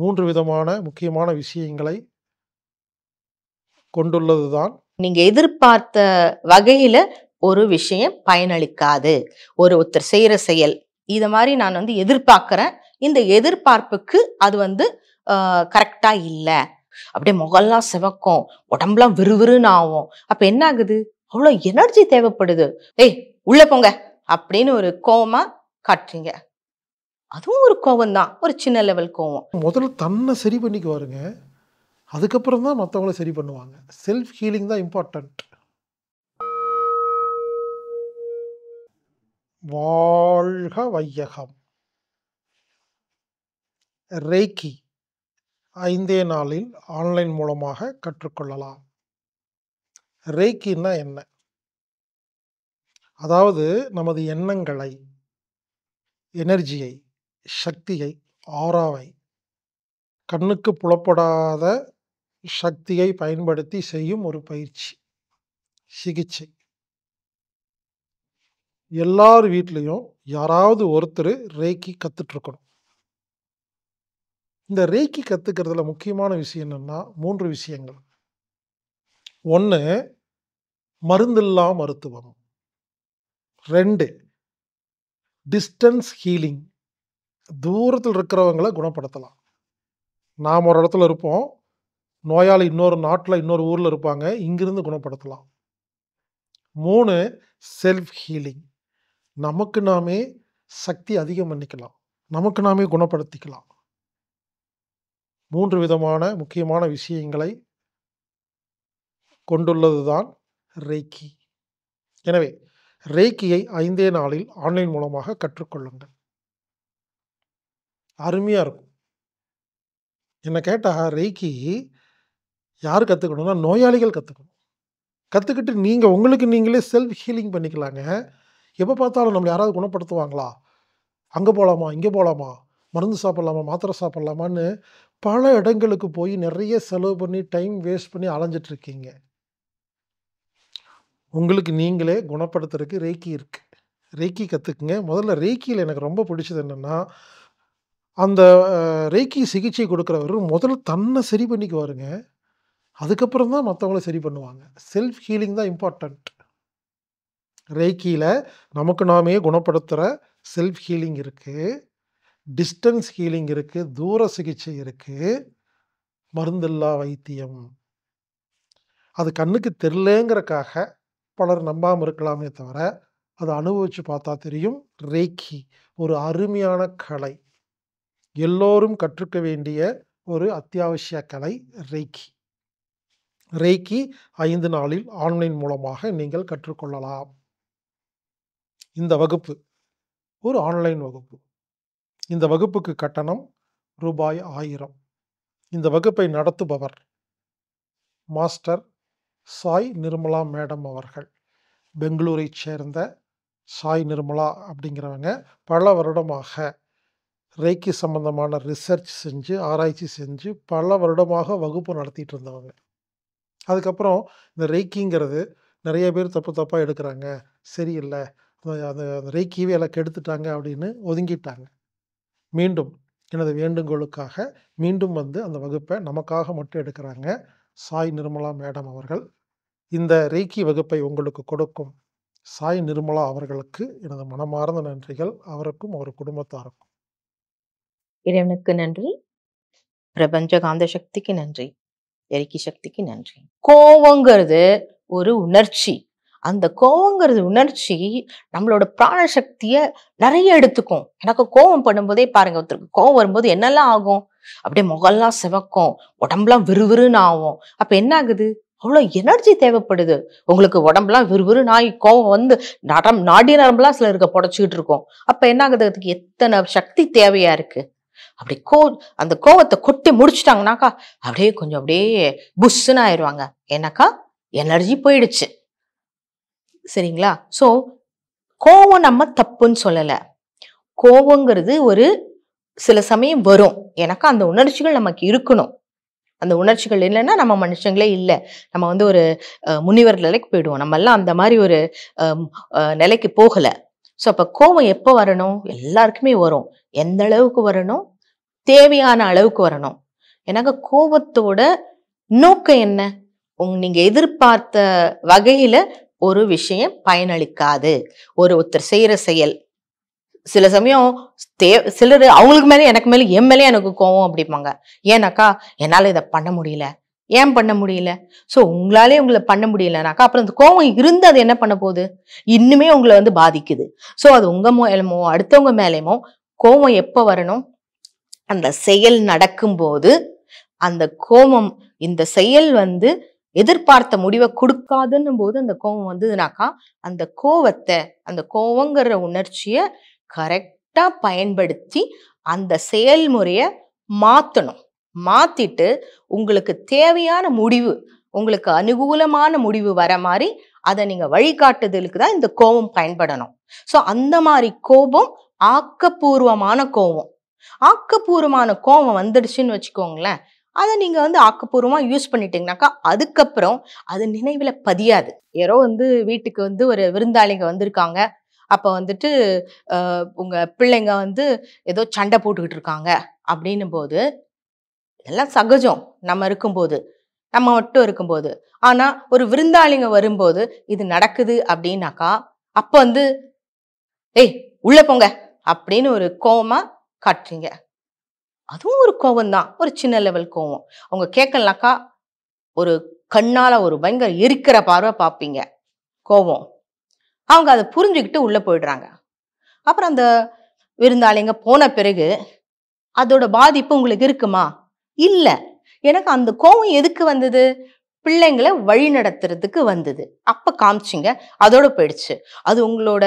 3 விதமான முக்கியமான விஷயங்களை கொண்டுள்ளதுதான். நீங்க எதிர்பார்த்த வகையில ஒரு விஷயம் பயனளிக்காது. ஒருத்தர் செய்யற செயல். இத மாரி நான் எதிர்பார்க்கிறேன். இந்த எதிர்பார்ப்புக்கு அது கரெக்ட்டா இல்ல. அப்படியே முகம்லாம் சிவக்கும். உடம்பெல்லாம் விறுவிறுன்னு ஆகும். அப்ப என்ன ஆகுது? அவ்வளோ எனர்ஜி தேவைப்படுது. "ஏய் உள்ள போங்க" அப்படின்னு ஒரு கோவமா காட்டுறீங்க. அதுவும் ஒரு கோவம் தான். ஒரு சின்ன லெவல் கோவம். முதல்ல தன்னை சரி பண்ணிக்குவாருங்க. அதுக்கப்புறம் தான் மற்றவங்கள சரி பண்ணுவாங்க. செல்ஃப் ஹீலிங் தான் இம்பார்ட்டன்ட். வாழ்க வையகம். ரேக்கி 5 நாளில் ஆன்லைன் மூலமாக கற்றுக்கொள்ளலாம். ரேக்கின்னா என்ன? அதாவது நமது எண்ணங்களை, எனர்ஜியை, சக்தியை, ஆராவை, கண்ணுக்கு புலப்படாத சக்தியை பயன்படுத்தி செய்யும் ஒரு பயிற்சி, சிகிச்சை. எல்லார் வீட்லேயும் யாராவது ஒருத்தர் ரேக்கி கற்றுட்டு இருக்கணும். இந்த ரேக்கி கற்றுக்கிறதுல முக்கியமான விஷயம் என்னென்னா 3 விஷயங்கள். 1 மருந்தில்லா மருத்துவம். 2 டிஸ்டன்ஸ் ஹீலிங். தூரத்தில் இருக்கிறவங்களை குணப்படுத்தலாம். நாம் ஒரு இடத்துல இருப்போம், நோயாளி இன்னொரு நாட்டில் இன்னொரு ஊரில் இருப்பாங்க, இங்கிருந்து குணப்படுத்தலாம். 3 செல்ஃப் ஹீலிங். நமக்கு நாமே சக்தி அதிகம் பண்ணிக்கலாம், நமக்கு நாமே குணப்படுத்திக்கலாம். 3 விதமான முக்கியமான விஷயங்களை கொண்டுள்ளதுதான் ரேக்கி. எனவே ரேக்கியை 5 நாளில் ஆன்லைன் மூலமாக கற்றுக்கொள்ளுங்கள். அருமையாக இருக்கும். என்ன கேட்டால் ரேக்கி யார் கற்றுக்கணும்னா நோயாளிகள் கற்றுக்கணும். கற்றுக்கிட்டு நீங்கள் உங்களுக்கு நீங்களே செல்ஃப் ஹீலிங் பண்ணிக்கலாங்க. எப்போ பார்த்தாலும் நம்மளை யாராவது குணப்படுத்துவாங்களா? அங்கே போகலாமா, இங்கே போகலாமா, மருந்து சாப்பிட்லாமா, மாத்திரை சாப்பிட்லாமான்னு பல இடங்களுக்கு போய் நிறைய செலவு பண்ணி டைம் வேஸ்ட் பண்ணி அலைஞ்சிட்ருக்கீங்க. உங்களுக்கு நீங்களே குணப்படுத்துறதுக்கு ரேக்கி இருக்குது. ரேக்கி கற்றுக்குங்க. முதல்ல ரேக்கியில் எனக்கு ரொம்ப பிடிச்சது என்னென்னா, அந்த ரேக்கி சிகிச்சை கொடுக்குறவர் முதல்ல தன்னை சரி பண்ணிக்குவாருங்க. அதுக்கப்புறம் தான் மற்றவங்கள சரி பண்ணுவாங்க. செல்ஃப் ஹீலிங் தான் இம்பார்ட்டன்ட். ரேக்கியில் நமக்கு நாமே குணப்படுத்துகிற செல்ஃப் ஹீலிங் இருக்குது, டிஸ்டன்ஸ் ஹீலிங் இருக்குது, தூர சிகிச்சை இருக்குது, மருந்தில்லா வைத்தியம். அது கண்ணுக்கு தெரியலங்கிறக்காக பலர் நம்பாமல் இருக்கலாமே தவிர, அதை அனுபவித்து பார்த்தா தெரியும். ரேக்கி ஒரு அருமையான கலை. எல்லோரும் கற்றுக்க வேண்டிய ஒரு அத்தியாவசிய கலை ரேக்கி. ரேக்கி 5 நாளில் ஆன்லைன் மூலமாக நீங்கள் கற்றுக்கொள்ளலாம். இந்த வகுப்பு ஒரு ஆன்லைன் வகுப்பு. இந்த வகுப்புக்கு கட்டணம் ரூபாய் 1000. இந்த வகுப்பை நடத்துபவர் மாஸ்டர் சாய் நிர்மலா மேடம் அவர்கள். பெங்களூரை சேர்ந்த சாய் நிர்மலா அப்படிங்கிறவங்க பல வருடமாக ரேக்கி சம்பந்தமான ரிசர்ச் செஞ்சு, ஆராய்ச்சி செஞ்சு பல வருடமாக வகுப்பு நடத்திட்டு இருந்தவங்க. அதுக்கப்புறம் இந்த ரேக்கிங்கிறது நிறைய பேர் தப்பாக எடுக்கிறாங்க, சரியில்லை, அந்த ரேக்கியவே எல்லாம் கெடுத்துட்டாங்க அப்படின்னு ஒதுங்கிட்டாங்க. மீண்டும் எனது வேண்டுகோளுக்காக மீண்டும் அந்த வகுப்பை நமக்காக மட்டும் எடுக்கிறாங்க சாய் நிர்மலா மேடம் அவர்கள். இந்த ரேக்கி வகுப்பை உங்களுக்கு கொடுக்கும் சாய் நிர்மலா அவர்களுக்கு எனது மனமார்ந்த நன்றிகள். அவருக்கும் அவர் குடும்பத்தாருக்கும். இறைவனுக்கு நன்றி, பிரபஞ்ச காந்த சக்திக்கு நன்றி, எரிக்கி சக்திக்கு நன்றி. கோவங்கிறது ஒரு உணர்ச்சி. அந்த கோவங்கிறது உணர்ச்சி நம்மளோட பிராண சக்தியை நிறைய எடுத்துக்கும். எனக்கு கோவம் படும்போதே பாருங்க, ஒருத்தருக்கு கோவம் வரும்போது என்னெல்லாம் ஆகும்? அப்படியே முகம்லாம் சிவக்கும், உடம்புலாம் விறுவிறுன்னு ஆகும். அப்ப என்ன ஆகுது? அவ்வளோ எனர்ஜி தேவைப்படுது. உங்களுக்கு உடம்புலாம் விறுவிறு நாய் கோவம் நாடி நரம்புலாம் சிலருக்கு புடைச்சிக்கிட்டு இருக்கும். அப்ப என்ன ஆகுது? அதுக்கு எத்தனை சக்தி தேவையா இருக்கு. அப்படி அந்த கோவத்தை கொட்டி முடிச்சுட்டாங்கனாக்கா அப்படியே புஷ்ஷுன்னு ஆயிடுவாங்க. ஏன்னாக்கா எனர்ஜி போயிடுச்சு. சரிங்களா? ஸோ கோவம் நம்ம தப்புன்னு சொல்லலை. கோவங்கிறது ஒரு சில சமயம் வரும். ஏன்னாக்கா அந்த உணர்ச்சிகள் நமக்கு இருக்கணும். அந்த உணர்ச்சிகள் இல்லைன்னா நம்ம மனுஷங்களே இல்லை. நம்ம ஒரு முனிவர் நிலைக்கு போயிடுவோம். நம்ம எல்லாம் அந்த மாதிரி ஒரு நிலைக்கு போகலை. ஸோ அப்போ கோவம் எப்போ வரணும்? எல்லாருக்குமே வரும். எந்த அளவுக்கு வரணும்? தேவையான அளவுக்கு வரணும். எனக்கு கோபத்தோட நோக்கம் என்ன? நீங்க எதிர்பார்த்த வகையில ஒரு விஷயம் பயனளிக்காது. ஒருத்தர் செய்யற செயல். சில சமயம் சிலர் அவங்களுக்கு மேல எனக்கு மேல என் மேலே எனக்கு கோவம் அப்படிம்பாங்க. ஏன்னாக்கா என்னால இதை பண்ண முடியல. ஏன் பண்ண முடியல? சோ உங்களாலே உங்களை பண்ண முடியலனாக்கா அப்புறம் அந்த கோவம் இருந்து அது என்ன பண்ண போகுது? இன்னுமே உங்களை வந்து பாதிக்குது. சோ அது உங்க மேலமோ அடுத்தவங்க மேலேயுமோ கோவம் எப்ப வரணும்? அந்த செயல் நடக்கும்போது அந்த கோபம் இந்த செயல் வந்து எதிர்பார்த்த முடிவை கொடுக்காதுன்னும் போது அந்த கோபம் வந்ததுனாக்கா அந்த கோவத்தை அந்த கோவங்கிற உணர்ச்சிய கரெக்டா பயன்படுத்தி அந்த செயல்முறைய மாத்தணும். மாத்திட்டு உங்களுக்கு தேவையான முடிவு, உங்களுக்கு அனுகூலமான முடிவு வர மாதிரி அதை நீங்க வழிகாட்டுதலுக்கு தான் இந்த கோபம் பயன்படணும். சோ அந்த மாதிரி கோபம் ஆக்கப்பூர்வமான கோபம். ஆக்கப்பூர்வமான கோபம் வந்துடுச்சுன்னு வச்சுக்கோங்களேன், அதை நீங்க வந்து ஆக்கப்பூர்வமா யூஸ் பண்ணிட்டீங்கன்னாக்கா அதுக்கப்புறம் அது நினைவுல பதியாது. யாரோ வந்து வீட்டுக்கு வந்து ஒரு விருந்தாளிங்க வந்திருக்காங்க. அப்ப வந்துட்டு உங்க பிள்ளைங்க வந்து ஏதோ சண்டை போட்டுக்கிட்டு இருக்காங்க அப்படின்னும் போது எல்லாம் சகஜம். நம்ம இருக்கும்போது, நம்ம மட்டும் இருக்கும்போது. ஆனா ஒரு விருந்தாளிங்க வரும்போது இது நடக்குது அப்படின்னாக்கா அப்ப வந்து ஏய் உள்ள போங்க அப்படின்னு ஒரு கோவமா காட்டுறீங்க. அதுவும் ஒரு கோவம் தான். ஒரு சின்ன லெவல் கோவம். அவங்க கேட்கலனாக்கா ஒரு கண்ணால ஒரு பயங்கர எரிக்கிற பார்வை பார்ப்பீங்க. கோவம். அவங்க அதை புரிஞ்சுக்கிட்டு உள்ள போயிடுறாங்க. அப்புறம் அந்த விருந்தாளிங்க போன பிறகு அதோட பாதிப்பு உங்களுக்கு இருக்குமா? இல்ல. எனக்கு அந்த கோவம் எதுக்கு வந்தது? பிள்ளைங்களை வழி நடத்துறதுக்கு வந்தது. அப்ப காமிச்சிங்க. அதோட போயிடுச்சு. அது உங்களோட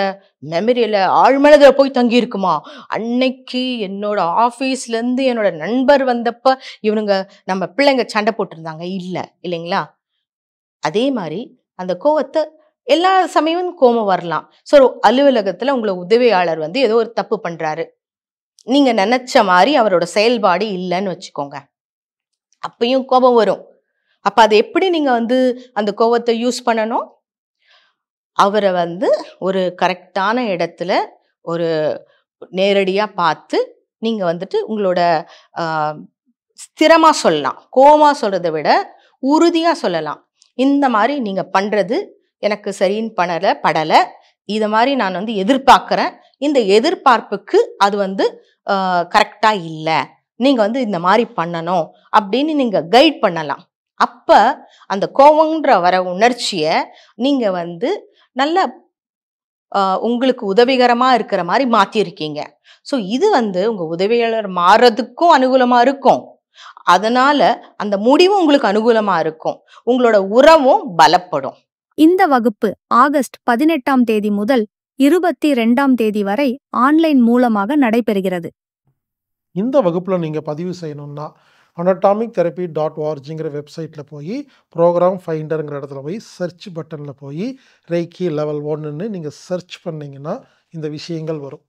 மெமரியில ஆழ்மனதுல போய் தங்கி இருக்குமா? அன்னைக்கு என்னோட ஆபீஸ்ல இருந்து என்னோட நண்பர் வந்தப்ப இவனுங்க நம்ம பிள்ளைங்க சண்டை போட்டிருந்தாங்க. இல்ல இல்லைங்களா? அதே மாதிரி அந்த கோவத்தை எல்லா சமயமும் கோபம் வரலாம். சோ அலுவலகத்துல உங்களை உதவியாளர் வந்து ஏதோ ஒரு தப்பு பண்றாரு. நீங்க நினைச்ச மாதிரி அவரோட செயல்பாடு இல்லைன்னு வச்சுக்கோங்க. அப்பயும் கோபம் வரும். அப்ப அதை எப்படி நீங்க வந்து அந்த கோவத்தை யூஸ் பண்ணணும்? அவரை வந்து ஒரு கரெக்டான இடத்துல ஒரு நேரடியா பார்த்து நீங்க வந்துட்டு உங்களோட ஸ்திரமா சொல்லலாம். கோவமா சொல்றதை விட உறுதியா சொல்லலாம். இந்த மாதிரி நீங்க பண்றது எனக்கு சரின்னு படல. இத மாதிரி நான் வந்து எதிர்பார்க்கிறேன். இந்த எதிர்பார்ப்புக்கு அது வந்து கரெக்டா இல்ல. நீங்க வந்து இந்த மாதிரி பண்ணணும் அப்படின்னு நீங்க கைட் பண்ணலாம். அப்ப அந்த கோவம்ன்ற வர உணர்ச்சிய நீங்க வந்து நல்ல உங்களுக்கு உதவிகரமா இருக்கிற மாதிரி மாத்திருக்கீங்க. சோ இது வந்து உங்க உதவியாளர் மாறுறதுக்கும் அனுகூலமா இருக்கும். அதனால அந்த முடிவும் உங்களுக்கு அனுகூலமா இருக்கும். உங்களோட உறவும் பலப்படும். இந்த வகுப்பு ஆகஸ்ட் 18ஆம் தேதி முதல் 22ஆம் தேதி வரை ஆன்லைன் மூலமாக நடைபெறுகிறது. இந்த வகுப்புல நீங்க பதிவு செய்யணும்னா anatomictherapy.orgங்கிற வெப்சைட்ல போய் ப்ரோக்ராம் ஃபைண்டர்ங்கிற இடத்துல போய் சர்ச் பட்டன்ல போய் ரெய்கி லெவல் 1ன்னு நீங்க சர்ச் பண்ணீங்கன்னா இந்த விஷயங்கள் வரும்.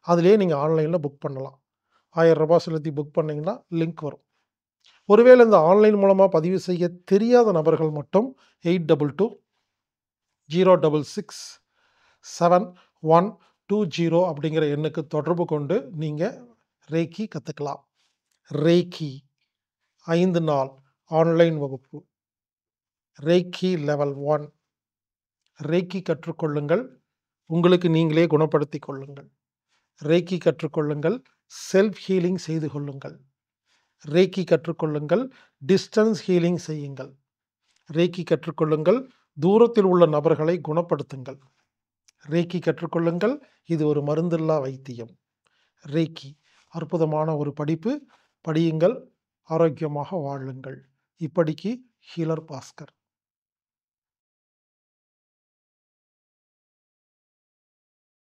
அதுலேயே நீங்க ஆன்லைன்ல புக் பண்ணலாம். 1000 ரூபாய் செலுத்தி புக் பண்ணீங்கன்னா லிங்க் வரும். ஒருவேளை இந்த ஆன்லைன் மூலமா பதிவு செய்ய தெரியாத நபர்கள் மட்டும் 822-066-7120 அப்படிங்கிற எண்ணுக்கு தொடர்பு கொண்டு நீங்க ரேக்கி கத்துக்கலாம். ரேக்கி 5 நாள் ஆன்லைன் வகுப்பு. ரேக்கி லெவல் 1. ரேக்கி கற்றுக்கொள்ளுங்கள். உங்களுக்கு நீங்களே குணப்படுத்திக் கொள்ளுங்கள். ரேக்கி கற்றுக்கொள்ளுங்கள். செல்ஃப் ஹீலிங் செய்து கொள்ளுங்கள். ரேக்கி கற்றுக்கொள்ளுங்கள். டிஸ்டன்ஸ் ஹீலிங் செய்யுங்கள். ரேக்கி கற்றுக்கொள்ளுங்கள். தூரத்தில் உள்ள நபர்களை குணப்படுத்துங்கள். ரேக்கி கற்றுக்கொள்ளுங்கள். இது ஒரு மருந்தில்லா வைத்தியம். ரேக்கி அற்புதமான ஒரு படிப்பு. படியுங்கள். ஆரோக்கியமாக வாழுங்கள். இப்படிக்கு ஹீலர் பாஸ்கர்.